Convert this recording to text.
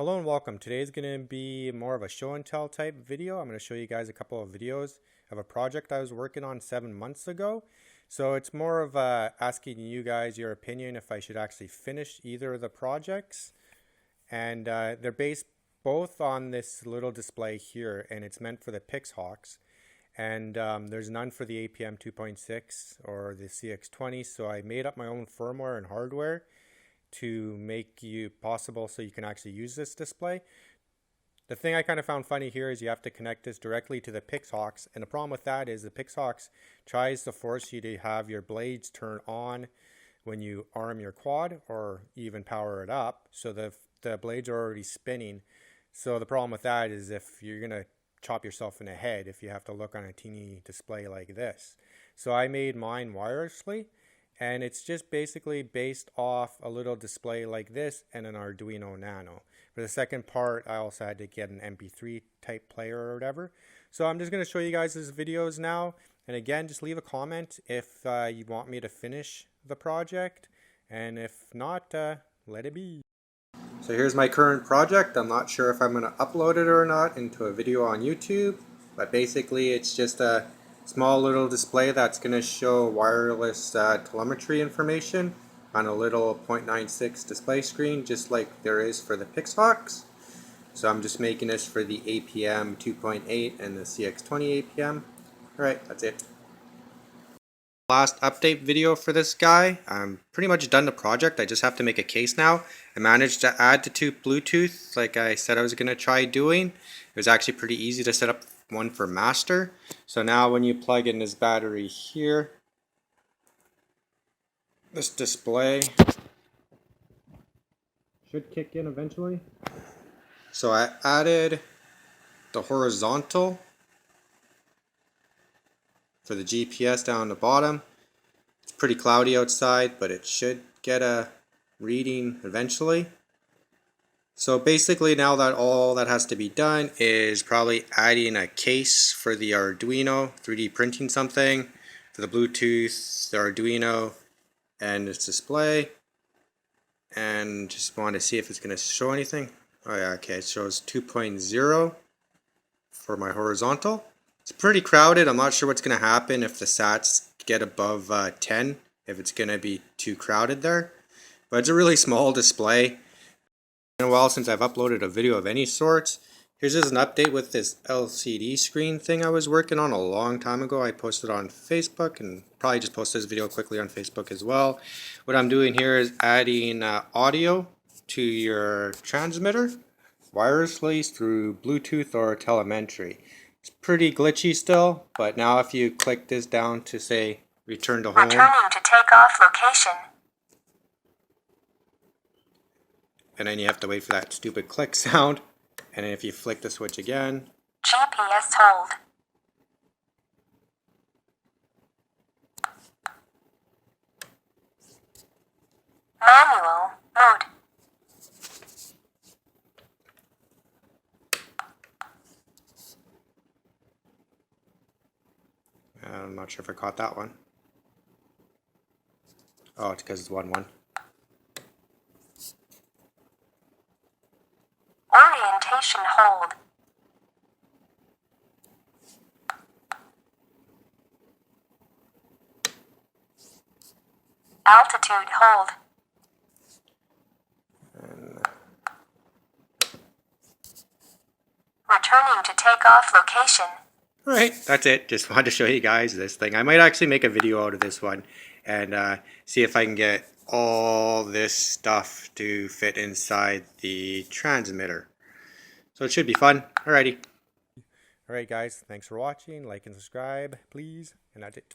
Hello and welcome. Today is going to be more of a show and tell type video. I'm going to show you guys a couple of videos of a project I was working on 7 months ago. So it's more of asking you guys your opinion if I should actually finish either of the projects. And they're based both on this little display here, and it's meant for the pixhawks. And there's none for the APM 2.6 or the CX20, so I made up my own firmware and hardware to make you possible so you can actually use this display. The thing I kind of found funny here is you have to connect this directly to the pixhawks, and the problem with that is the pixhawks tries to force you to have your blades turn on when you arm your quad or even power it up, so the blades are already spinning. So the problem with that is if you're gonna chop yourself in the head if you have to look on a teeny display like this. So I made mine wirelessly, and it's just basically based off a little display like this and an Arduino Nano. For the second part, I also had to get an MP3 type player or whatever. So I'm just going to show you guys these videos now. And again, just leave a comment if you want me to finish the project. And if not, let it be. So here's my current project. I'm not sure if I'm going to upload it or not into a video on YouTube. But basically, it's just a small little display that's going to show wireless telemetry information on a little 0.96 display screen, just like there is for the pixhawks. So I'm just making this for the APM 2.8 and the CX20 APM. Alright, that's it. Last update video for this guy. I'm pretty much done the project. I just have to make a case now. I managed to add the two Bluetooth like I said I was going to try doing. It was actually pretty easy to set up one for master. So now when you plug in this battery here, this display should kick in eventually. So I added the horizontal for the GPS down the bottom. It's pretty cloudy outside, but it should get a reading eventually. So basically now that all that has to be done is probably adding a case for the Arduino, 3D printing something for the Bluetooth, the Arduino, and its display. And just want to see if it's going to show anything. Oh yeah, okay, it shows 2.0 for my horizontal. It's pretty crowded. I'm not sure what's going to happen if the sats get above 10, if it's going to be too crowded there. But it's a really small display. Been a while since I've uploaded a video of any sorts. Here's just an update with this LCD screen thing I was working on a long time ago. I posted on Facebook and probably just post this video quickly on Facebook as well. What I'm doing here is adding audio to your transmitter wirelessly through Bluetooth or telemetry. It's pretty glitchy still, but now if you click this down to say return to home. Returning to takeoff location. And then you have to wait for that stupid click sound. And then if you flick the switch again. GPS hold. Manual mode. I'm not sure if I caught that one. Oh, it's because it's 1-1. Orientation hold. Altitude hold. And Returning to takeoff location. alright, that's it. Just wanted to show you guys this thing. I might actually make a video out of this one and see if I can get all this stuff to fit inside the transmitter. So it should be fun. Alrighty. Alright guys, thanks for watching. Like and subscribe, please. And that's it.